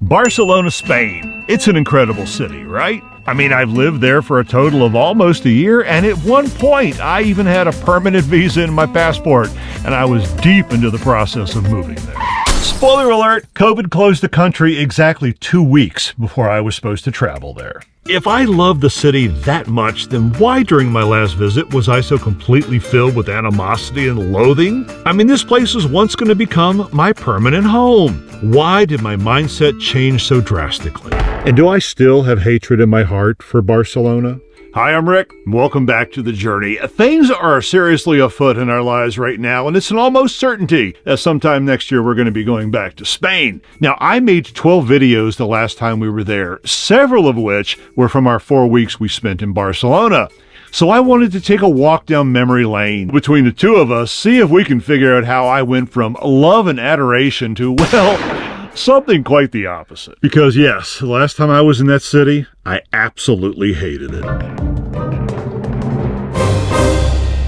Barcelona, Spain. It's an incredible city, right? I mean, I've lived there for a total of almost a year, and at one point, I even had a permanent visa in my passport, and I was deep into the process of moving there. Spoiler alert, COVID closed the country exactly 2 weeks before I was supposed to travel there. If I love the city that much, then why during my last visit was I so completely filled with animosity and loathing? I mean, this place was once going to become my permanent home. Why did my mindset change so drastically? And do I still have hatred in my heart for Barcelona? Hi, I'm Rick. Welcome back to The Journey. Things are seriously afoot in our lives right now, and it's an almost certainty that sometime next year we're going to be going back to Spain. Now, I made 12 videos the last time we were there, several of which were from our 4 weeks we spent in Barcelona. So I wanted to take a walk down memory lane between the two of us, see if we can figure out how I went from love and adoration to, well, something quite the opposite. Because yes, the last time I was in that city, I absolutely hated it.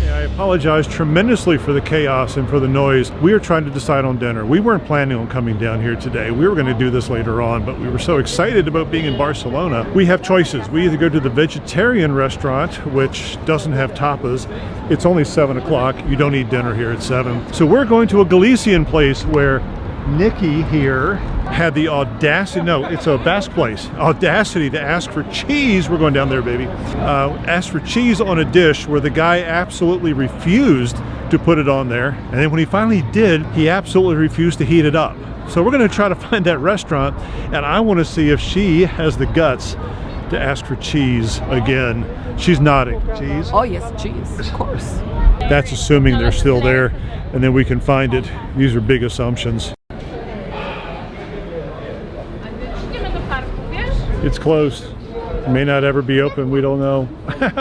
I apologize tremendously for the chaos and for the noise. We are trying to decide on dinner. We weren't planning on coming down here today. We were going to do this later on, but we were so excited about being in Barcelona. We have choices. We either go to the vegetarian restaurant, which doesn't have tapas. It's only 7 o'clock. You don't eat dinner here at 7. So we're going to a Galician place where Nikki here had the audacity, no, it's a Basque place, audacity to ask for cheese. We're going down there, baby. Asked for cheese on a dish where the guy absolutely refused to put it on there. And then when he finally did, he absolutely refused to heat it up. So we're going to try to find that restaurant, and I want to see if she has the guts to ask for cheese again. She's nodding. Cheese? Oh yes, cheese, of course. That's assuming they're still there, and then we can find it. These are big assumptions. It's closed. May not ever be open. We don't know.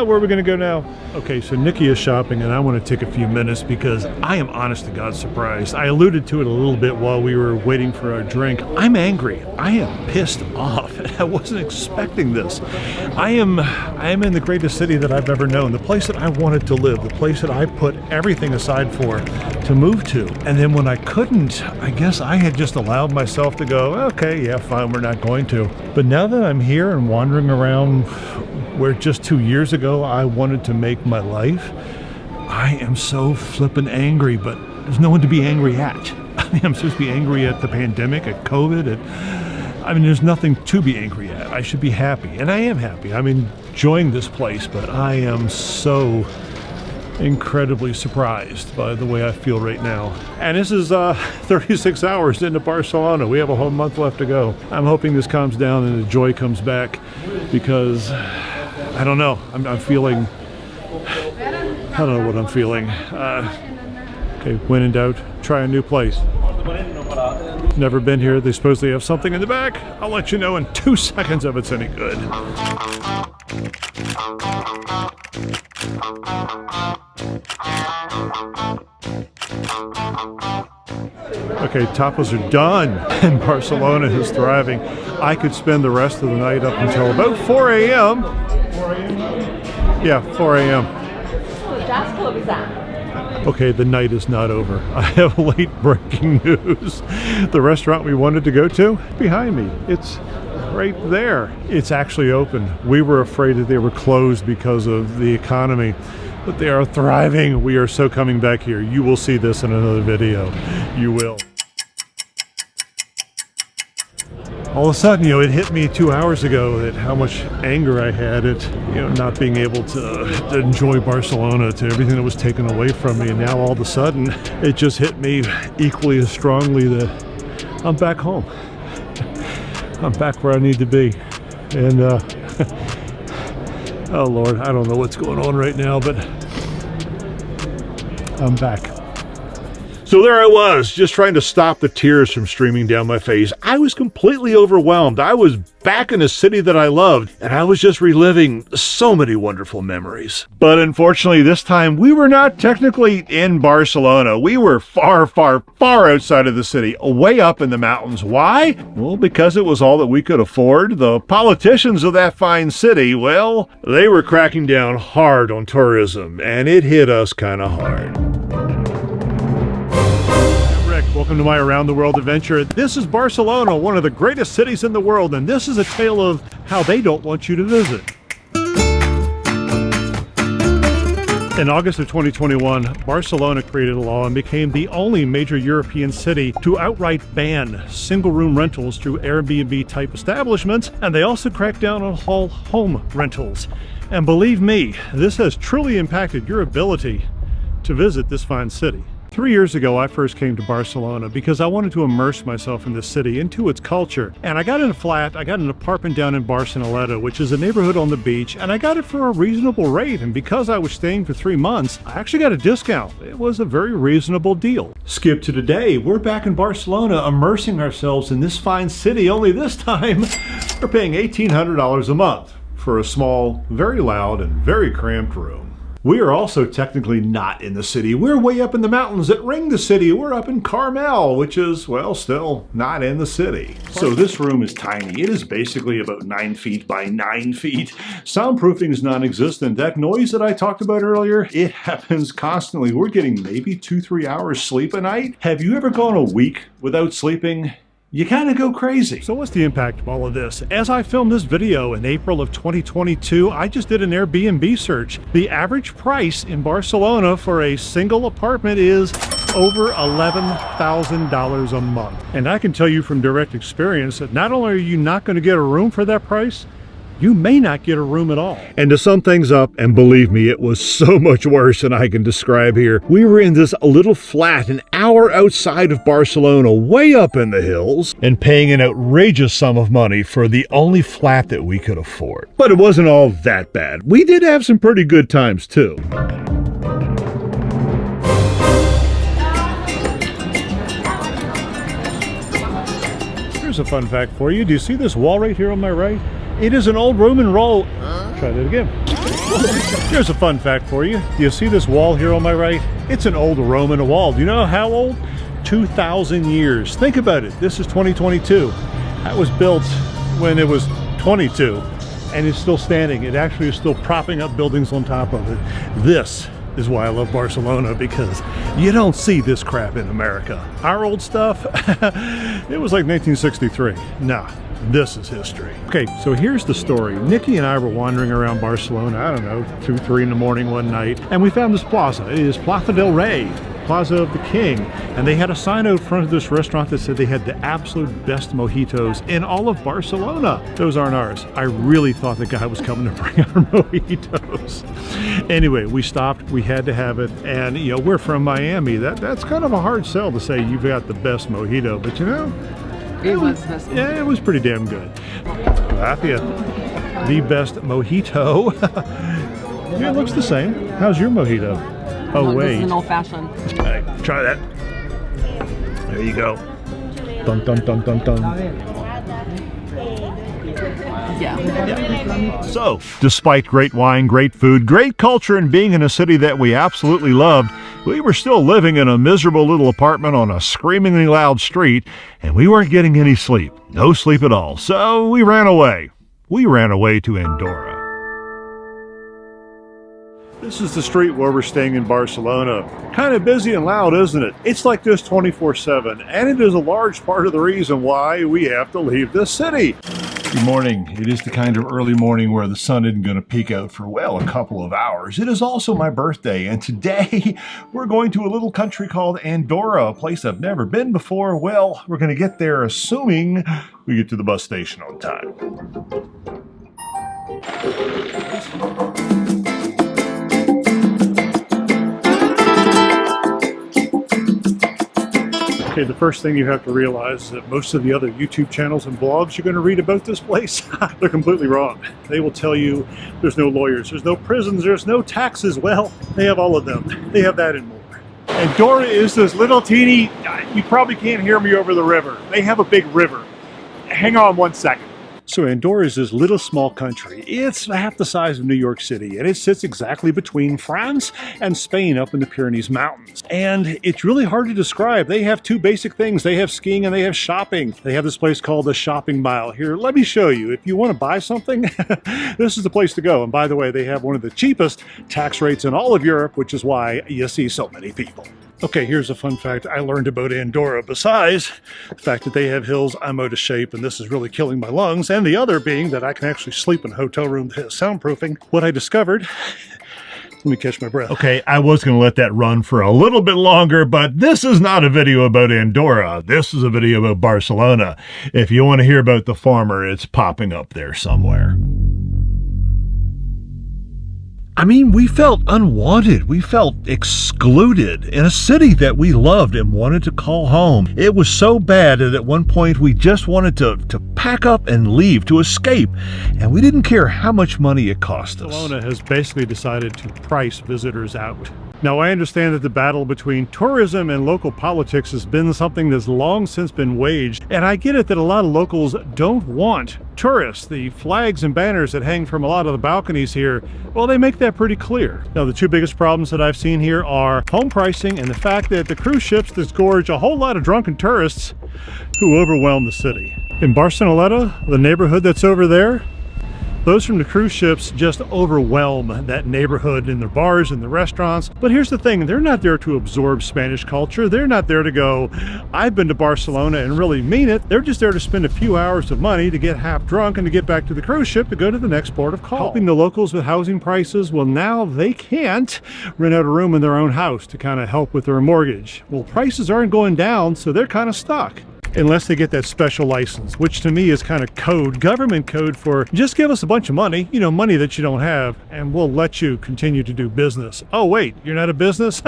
Where are we going to go now? Okay, so Nikki is shopping, and I want to take a few minutes because I am honest to God surprised. I alluded to it a little bit while we were waiting for our drink. I'm angry. I am pissed off. I wasn't expecting this. I am in the greatest city that I've ever known, the place that I wanted to live, the place that I put everything aside for to move to. And then when I couldn't, I guess I had just allowed myself to go, okay, yeah, fine, we're not going to. But now that I'm here and wandering around where just 2 years ago I wanted to make my life, I am so flippin' angry, but there's no one to be angry at. I mean, I'm supposed to be angry at the pandemic, at COVID, I mean, there's nothing to be angry at. I should be happy, and I am happy. I'm enjoying this place, but I am so incredibly surprised by the way I feel right now. And this is 36 hours into Barcelona. We have a whole month left to go. I'm hoping this calms down and the joy comes back, because I don't know. I'm feeling, I don't know what I'm feeling. Okay, when in doubt, try a new place. Never been here. They supposedly have something in the back. I'll let you know in 2 seconds if it's any good. Okay, tapas are done, and Barcelona is thriving. I could spend the rest of the night up until about 4 a.m. 4 a.m.? Yeah, 4 a.m. Okay, the night is not over. I have late breaking news. The restaurant we wanted to go to, behind me. It's right there. It's actually open. We were afraid that they were closed because of the economy, but they are thriving. We are so coming back here. You will see this in another video. You will. All of a sudden, it hit me 2 hours ago that how much anger I had at, not being able to enjoy Barcelona, to everything that was taken away from me. And now all of a sudden, it just hit me equally as strongly that I'm back home. I'm back where I need to be. And, oh Lord, I don't know what's going on right now, but I'm back. So there I was, just trying to stop the tears from streaming down my face. I was completely overwhelmed. I was back in a city that I loved, and I was just reliving so many wonderful memories. But unfortunately, this time, we were not technically in Barcelona. We were far, far, far outside of the city, way up in the mountains. Why? Well, because it was all that we could afford. The politicians of that fine city, well, they were cracking down hard on tourism, and it hit us kind of hard. Welcome to my Around the World adventure. This is Barcelona, one of the greatest cities in the world, and this is a tale of how they don't want you to visit. In August of 2021, Barcelona created a law and became the only major European city to outright ban single-room rentals through Airbnb-type establishments, and they also cracked down on all home rentals. And believe me, this has truly impacted your ability to visit this fine city. 3 years ago, I first came to Barcelona because I wanted to immerse myself in the city, into its culture. And I got an apartment down in Barcelona, which is a neighborhood on the beach, and I got it for a reasonable rate. And because I was staying for 3 months, I actually got a discount. It was a very reasonable deal. Skip to today, we're back in Barcelona, immersing ourselves in this fine city, only this time, we're paying $1,800 a month for a small, very loud, and very cramped room. We are also technically not in the city. We're way up in the mountains that ring the city. We're up in Carmel, which is, well, still not in the city. So this room is tiny. It is basically about 9 feet by 9 feet. Soundproofing is non-existent. That noise that I talked about earlier, it happens constantly. We're getting maybe 2-3 hours sleep a night. Have you ever gone a week without sleeping? You kind of go crazy. So what's the impact of all of this? As I filmed this video in April of 2022, I just did an Airbnb search. The average price in Barcelona for a single apartment is over $11,000 a month. And I can tell you from direct experience that not only are you not going to get a room for that price, you may not get a room at all. And to sum things up, and believe me, it was so much worse than I can describe here. We were in this little flat an hour outside of Barcelona, way up in the hills, and paying an outrageous sum of money for the only flat that we could afford. But it wasn't all that bad. We did have some pretty good times too. Here's a fun fact for you. Do you see this wall right here on my right? It is an old Roman wall. Try that again. Here's a fun fact for you. Do you see this wall here on my right? It's an old Roman wall. Do you know how old? 2,000 years. Think about it. This is 2022. That was built when it was 22, and it's still standing. It actually is still propping up buildings on top of it. This is why I love Barcelona, because you don't see this crap in America. Our old stuff, it was like 1963. Nah. This is history. Okay, so here's the story. Nikki and I were wandering around Barcelona, I don't know, 2, 3 in the morning one night, and we found this plaza. It is Plaza del Rey, Plaza of the King, and they had a sign out front of this restaurant that said they had the absolute best mojitos in all of Barcelona. Those aren't ours. I really thought the guy was coming to bring our mojitos. Anyway, we stopped, we had to have it, and you know, we're from Miami. That's kind of a hard sell to say you've got the best mojito, but you know, It was this. yeah, it was pretty damn good. Lafayette, the best mojito. Yeah, it looks the same. How's your mojito? Oh, No, wait. This is an old-fashioned. All right, try that. There you go. Dun, dun, dun, dun, dun. Yeah. So, despite great wine, great food, great culture, and being in a city that we absolutely loved, we were still living in a miserable little apartment on a screamingly loud street, and we weren't getting any sleep. No sleep at all. So we ran away. We ran away to Andorra. This is the street where we're staying in Barcelona. Kind of busy and loud, isn't it? It's like this 24/7, and it is a large part of the reason why we have to leave this city. Good morning. It is the kind of early morning where the sun isn't going to peek out for, well, a couple of hours. It is also my birthday, and today we're going to a little country called Andorra, a place I've never been before. Well, we're going to get there assuming we get to the bus station on time. Okay, the first thing you have to realize is that most of the other YouTube channels and blogs you're going to read about this place, they're completely wrong. They will tell you there's no lawyers, there's no prisons, there's no taxes. Well, they have all of them. They have that and more. Andorra is this little teeny, you probably can't hear me over the river. They have a big river. Hang on one second. So Andorra is this little small country. It's half the size of New York City, and it sits exactly between France and Spain up in the Pyrenees Mountains. And it's really hard to describe. They have two basic things. They have skiing and they have shopping. They have this place called the Shopping Mile. Here, let me show you. If you want to buy something, this is the place to go. And by the way, they have one of the cheapest tax rates in all of Europe, which is why you see so many people. Okay, here's a fun fact I learned about Andorra. Besides the fact that they have hills, I'm out of shape, and this is really killing my lungs, and the other being that I can actually sleep in a hotel room that has soundproofing. What I discovered, let me catch my breath. Okay, I was going to let that run for a little bit longer, but this is not a video about Andorra. This is a video about Barcelona. If you want to hear about the farmer, it's popping up there somewhere. I mean, we felt unwanted. We felt excluded in a city that we loved and wanted to call home. It was so bad that at one point we just wanted to pack up and leave, to escape. And we didn't care how much money it cost us. Barcelona has basically decided to price visitors out. Now, I understand that the battle between tourism and local politics has been something that's long since been waged, and I get it that a lot of locals don't want tourists. The flags and banners that hang from a lot of the balconies here, well, they make that pretty clear. Now, the two biggest problems that I've seen here are home pricing and the fact that the cruise ships disgorge a whole lot of drunken tourists who overwhelm the city. In Barcelona, the neighborhood that's over there, those from the cruise ships just overwhelm that neighborhood in the bars and the restaurants. But here's the thing, they're not there to absorb Spanish culture. They're not there to go, I've been to Barcelona and really mean it. They're just there to spend a few hours of money to get half drunk and to get back to the cruise ship to go to the next port of call. Helping the locals with housing prices, well, now they can't rent out a room in their own house to kind of help with their mortgage. Well, prices aren't going down, so they're kind of stuck. Unless they get that special license, which to me is kind of code, government code for just give us a bunch of money, you know, money that you don't have, and we'll let you continue to do business. Oh wait, you're not a business?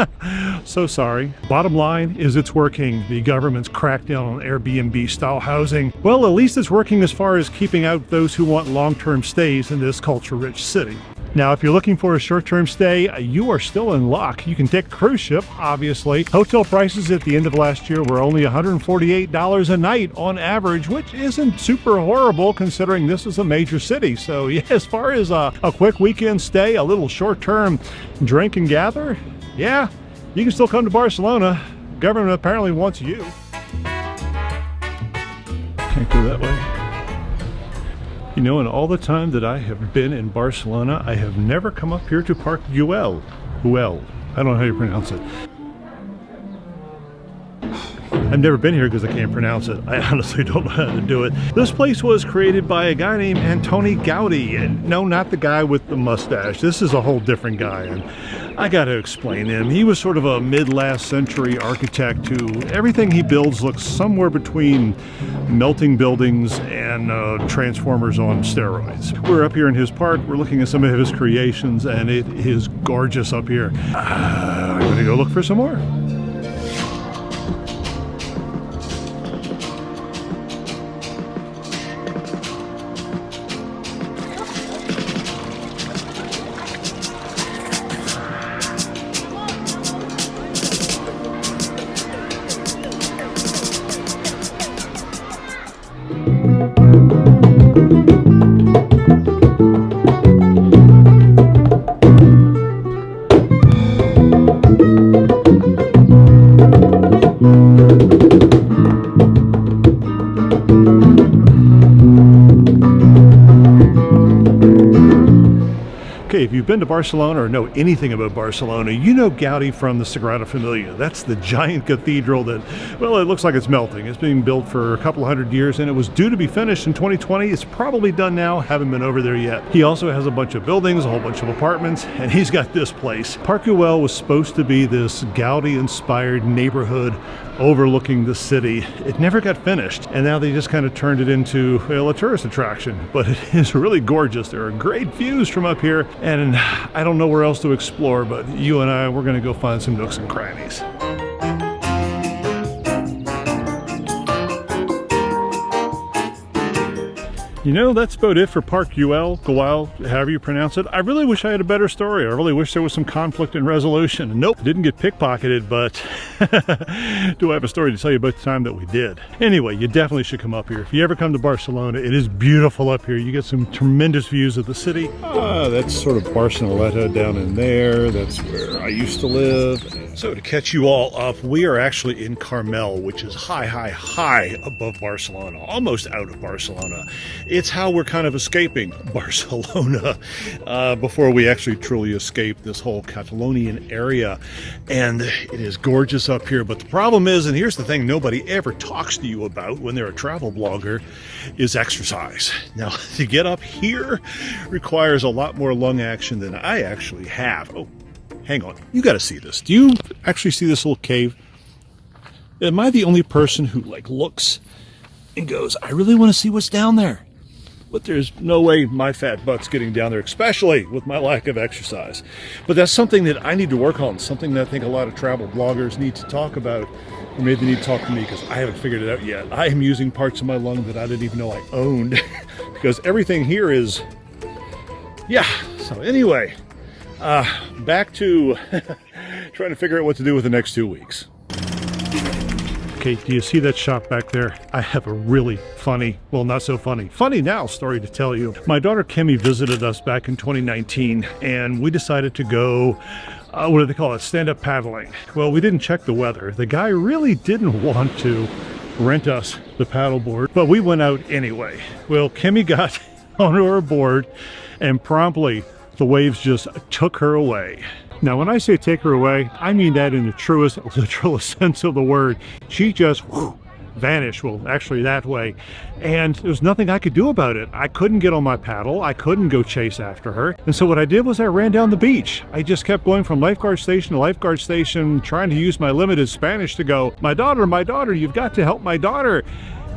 So sorry. Bottom line is it's working. The government's crackdown on Airbnb style housing. Well, at least it's working as far as keeping out those who want long-term stays in this culture-rich city. Now, if you're looking for a short-term stay, you are still in luck. You can take a cruise ship, obviously. Hotel prices at the end of last year were only $148 a night on average, which isn't super horrible considering this is a major city. So yeah, as far as a quick weekend stay, a little short-term drink and gather, yeah, you can still come to Barcelona. Government apparently wants you. Can't go that way. You know, in all the time that I have been in Barcelona, I have never come up here to Park Güell. Güell. I don't know how you pronounce it. I've never been here because I can't pronounce it. I honestly don't know how to do it. This place was created by a guy named Antoni Gaudi, and no, not the guy with the mustache. This is a whole different guy, and I got to explain him. He was sort of a mid-last century architect who everything he builds looks somewhere between melting buildings and transformers on steroids. We're up here in his park. We're looking at some of his creations, and it is gorgeous up here. I'm going to go look for some more. Okay, if you've been to Barcelona or know anything about Barcelona, you know Gaudi from the Sagrada Familia. That's the giant cathedral that, well, it looks like it's melting. It's being built for a couple hundred years and it was due to be finished in 2020. It's probably done now. Haven't been over there yet. He also has a bunch of buildings, a whole bunch of apartments, and he's got this place. Park Güell was supposed to be this Gaudi-inspired neighborhood overlooking the city. It never got finished, and now they just kind of turned it into, well, a tourist attraction. But it is really gorgeous. There are great views from up here, and I don't know where else to explore, but you and I, we're going to go find some nooks and crannies. You know, that's about it for Park Güell, however you pronounce it. I really wish I had a better story. I really wish there was some conflict and resolution. Nope, didn't get pickpocketed, but do I have a story to tell you about the time that we did? Anyway, you definitely should come up here. If you ever come to Barcelona, it is beautiful up here. You get some tremendous views of the city. That's sort of Barcelona down in there. That's where I used to live. So to catch you all up, we are actually in Carmel, which is high above Barcelona, almost out of Barcelona. It's how we're kind of escaping Barcelona before we actually truly escape this whole Catalonian area. And it is gorgeous up here, but the problem is, and here's the thing nobody ever talks to you about when they're a travel blogger, is exercise. Now, to get up here requires a lot more lung action than I actually have. Oh, hang on, you got to see this. Do you actually see this little cave? Am I the only person who looks and goes, I really want to see what's down there? But there's no way my fat butt's getting down there, especially with my lack of exercise. But that's something that I need to work on, something that I think a lot of travel bloggers need to talk about, or maybe they need to talk to me because I haven't figured it out yet. I am using parts of my lung that I didn't even know I owned because everything here is, yeah. So anyway, back to trying to figure out what to do with the next 2 weeks. Okay, do you see that shop back there? I have a really funny, well, not so funny now story to tell you. My daughter Kimmy visited us back in 2019 and we decided to go, what do they call it, stand-up paddling. Well, we didn't check the weather. The guy really didn't want to rent us the paddleboard, but we went out anyway. Well, Kimmy got onto her board and promptly the waves just took her away. Now, when I say take her away, I mean that in the truest, literal sense of the word. She just vanished, well, actually that way. And there was nothing I could do about it. I couldn't get on my paddle. I couldn't go chase after her. And so what I did was I ran down the beach. I just kept going from lifeguard station to lifeguard station, trying to use my limited Spanish to go, my daughter, you've got to help my daughter.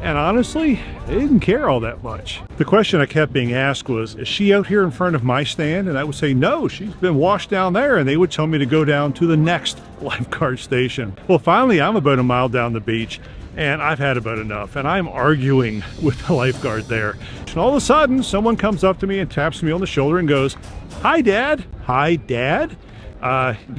And honestly, they didn't care all that much. The question I kept being asked was, is she out here in front of my stand? And I would say, no, she's been washed down there. And they would tell me to go down to the next lifeguard station. Well, finally, I'm about a mile down the beach and I've had about enough. And I'm arguing with the lifeguard there. And all of a sudden, someone comes up to me and taps me on the shoulder and goes, hi, Dad. Hi, Dad.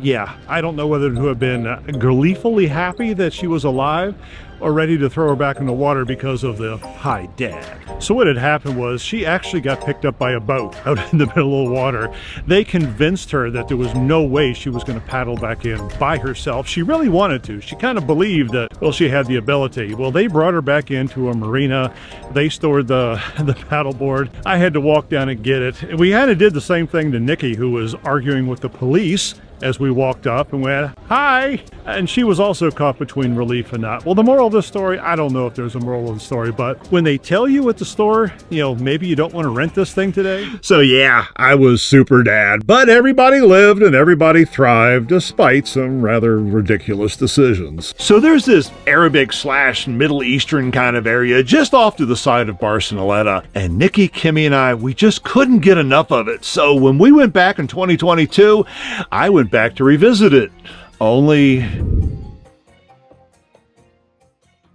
Yeah, I don't know whether to have been gleefully happy that she was alive or ready to throw her back in the water because of the hi dad. So what had happened was she actually got picked up by a boat out in the middle of the water. They convinced her that there was no way she was going to paddle back in by herself. She really wanted to. She kind of believed that, well, she had the ability. Well, they brought her back into a marina. They stored the paddleboard. I had to walk down and get it. We kind of did the same thing to Nikki, who was arguing with the police as we walked up and went, hi! And she was also caught between relief and not. Well, the moral of the story, I don't know if there's a moral of the story, but when they tell you at the store, you know, maybe you don't want to rent this thing today. So yeah, I was super dad, but everybody lived and everybody thrived despite some rather ridiculous decisions. So there's this Arabic / Middle Eastern kind of area just off to the side of Barcelona, and Nikki, Kimmy, and I, we just couldn't get enough of it. So when we went back in 2022, I went back to revisit it. Only...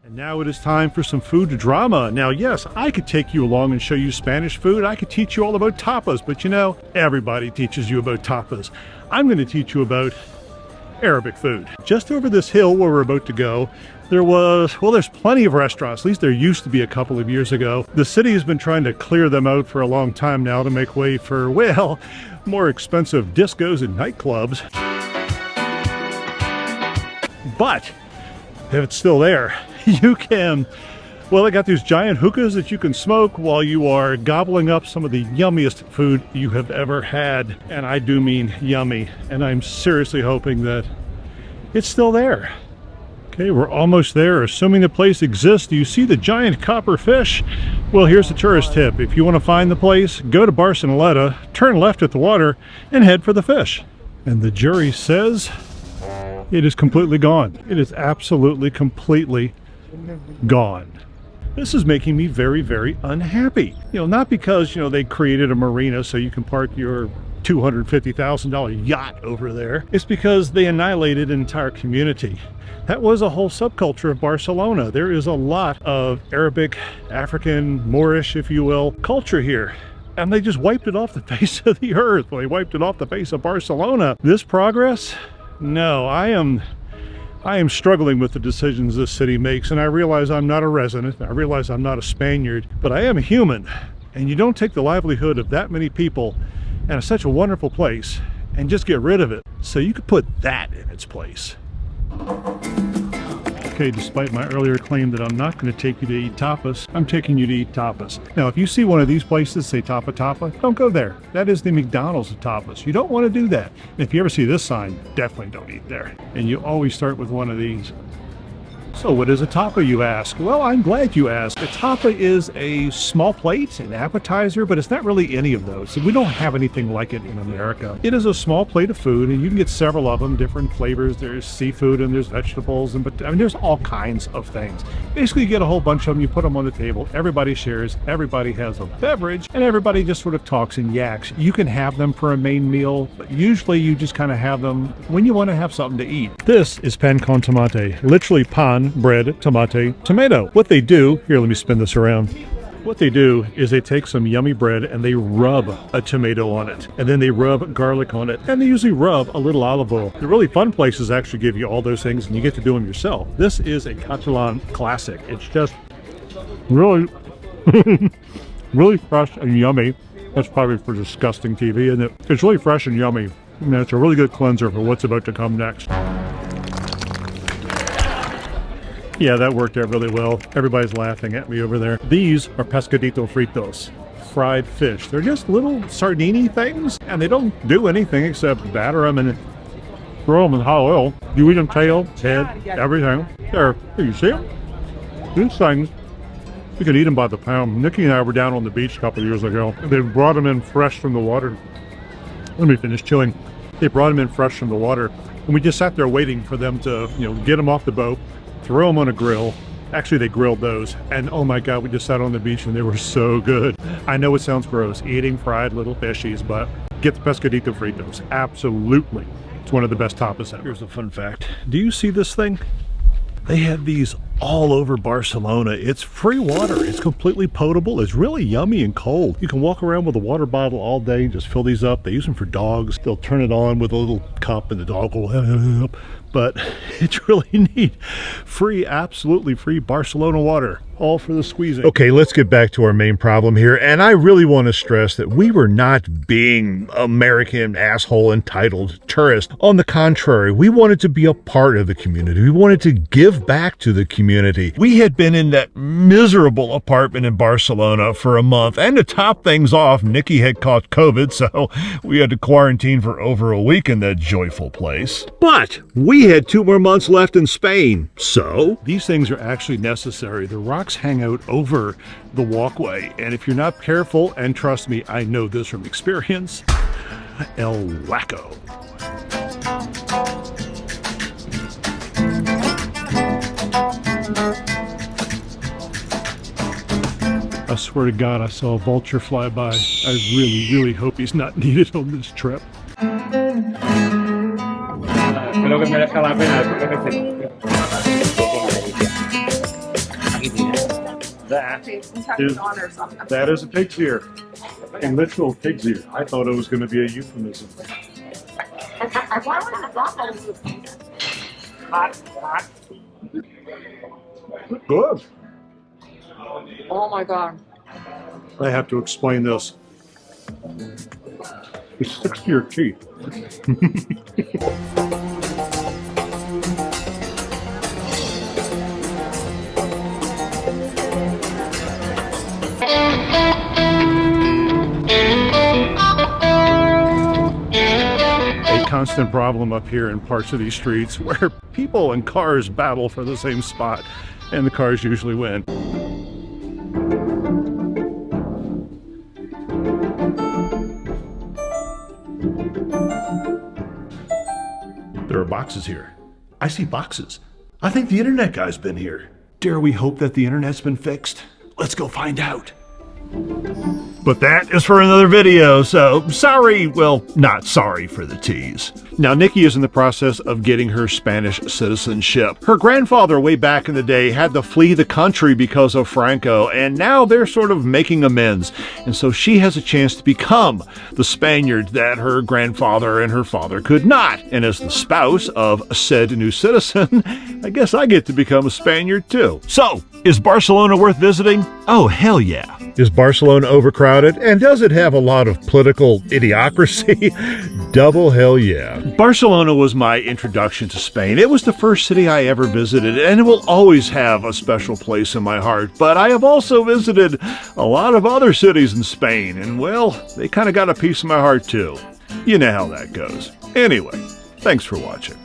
And now it is time for some food drama. Now, yes, I could take you along and show you Spanish food. I could teach you all about tapas, but you know, everybody teaches you about tapas. I'm going to teach you about Arabic food. Just over this hill where we're about to go, there's plenty of restaurants. At least there used to be a couple of years ago. The city has been trying to clear them out for a long time now to make way for, well, more expensive discos and nightclubs. But if it's still there, you can, well, they got these giant hookahs that you can smoke while you are gobbling up some of the yummiest food you have ever had. And I do mean yummy. And I'm seriously hoping that it's still there. Okay, we're almost there, assuming the place exists. Do you see the giant copper fish? Well, here's the tourist tip. If you want to find the place, go to Barcelona, turn left at the water, and head for the fish. And the jury says it is completely gone. It is absolutely, completely gone. This is making me very, very unhappy. You know, not because, you know, they created a marina so you can park your $250,000 yacht over there. It's because they annihilated an entire community. That was a whole subculture of Barcelona. There is a lot of Arabic, African, Moorish, if you will, culture here. And they just wiped it off the face of the earth. Well, they wiped it off the face of Barcelona. This progress? No, I am struggling with the decisions this city makes, and I realize I'm not a resident. I realize I'm not a Spaniard, but I am a human. And you don't take the livelihood of that many people and it's such a wonderful place and just get rid of it. So you could put that in its place. Okay, despite my earlier claim that I'm not going to take you to eat tapas, I'm taking you to eat tapas. Now, if you see one of these places say Tapa Tapa, don't go there. That is the McDonald's of tapas. You don't want to do that. And if you ever see this sign, definitely don't eat there. And you always start with one of these. So what is a tapa, you ask? Well, I'm glad you asked. A tapa is a small plate, an appetizer, but it's not really any of those. We don't have anything like it in America. It is a small plate of food, and you can get several of them, different flavors. There's seafood and there's vegetables, and there's all kinds of things. Basically, you get a whole bunch of them, you put them on the table, everybody shares, everybody has a beverage, and everybody just sort of talks and yaks. You can have them for a main meal, but usually you just kind of have them when you want to have something to eat. This is pan con tomate, literally pan, bread, tomate, tomato. What they do, here, let me spin this around. What they do is they take some yummy bread and they rub a tomato on it, and then they rub garlic on it, and they usually rub a little olive oil. The really fun places actually give you all those things, and you get to do them yourself. This is a Catalan classic. It's just really, really fresh and yummy. That's probably for disgusting TV, isn't it? It's really fresh and yummy. And it's a really good cleanser for what's about to come next. Yeah, that worked out really well. Everybody's laughing at me over there. These are pescadito fritos, fried fish. They're just little sardini things, and they don't do anything except batter them and throw them in hot oil. You eat them tail, head, everything. There, you see them? These things, you can eat them by the pound. Nikki and I were down on the beach a couple of years ago. They brought them in fresh from the water. Let me finish chewing. They brought them in fresh from the water, and we just sat there waiting for them to, get them off the boat, throw them on a grill. Actually, they grilled those, and oh my God, we just sat on the beach and they were so good. I know it sounds gross, eating fried little fishies, but get the pescadito fritos. Absolutely. It's one of the best tapas ever. Here's a fun fact. Do you see this thing? They have these all over Barcelona. It's free water. It's completely potable. It's really yummy and cold. You can walk around with a water bottle all day and just fill these up. They use them for dogs. They'll turn it on with a little cup and the dog will but it's really neat. Free, absolutely free Barcelona water, all for the squeezing. Okay, let's get back to our main problem here. And I really want to stress that we were not being American asshole entitled tourists. On the contrary, we wanted to be a part of the community. We wanted to give back to the community. We had been in that miserable apartment in Barcelona for a month, and to top things off, Nikki had caught COVID, so we had to quarantine for over a week in that joyful place. But we had 2 more months left in Spain, so these things are actually necessary. The rocks hang out over the walkway, and if you're not careful, and trust me, I know this from experience, El Wacko. I swear to God, I saw a vulture fly by. I really, really hope he's not needed on this trip. That is a pig's ear. A literal pig's ear. I thought it was going to be a euphemism. Good. Oh my God. I have to explain this. It sticks to your teeth. A constant problem up here in parts of these streets where people and cars battle for the same spot, and the cars usually win. There are boxes here. I see boxes. I think the internet guy's been here. Dare we hope that the internet's been fixed? Let's go find out. But that is for another video, so sorry, well, not sorry for the tease. Now, Nikki is in the process of getting her Spanish citizenship. Her grandfather way back in the day had to flee the country because of Franco, and now they're sort of making amends. And so she has a chance to become the Spaniard that her grandfather and her father could not. And as the spouse of said new citizen, I guess I get to become a Spaniard too. So, Is Barcelona worth visiting? Oh, hell yeah. Is Barcelona overcrowded? And does it have a lot of political idiocracy? Double hell yeah. Barcelona was my introduction to Spain. It was the first city I ever visited, and it will always have a special place in my heart. But I have also visited a lot of other cities in Spain, and well, they kind of got a piece of my heart too. You know how that goes. Anyway, thanks for watching.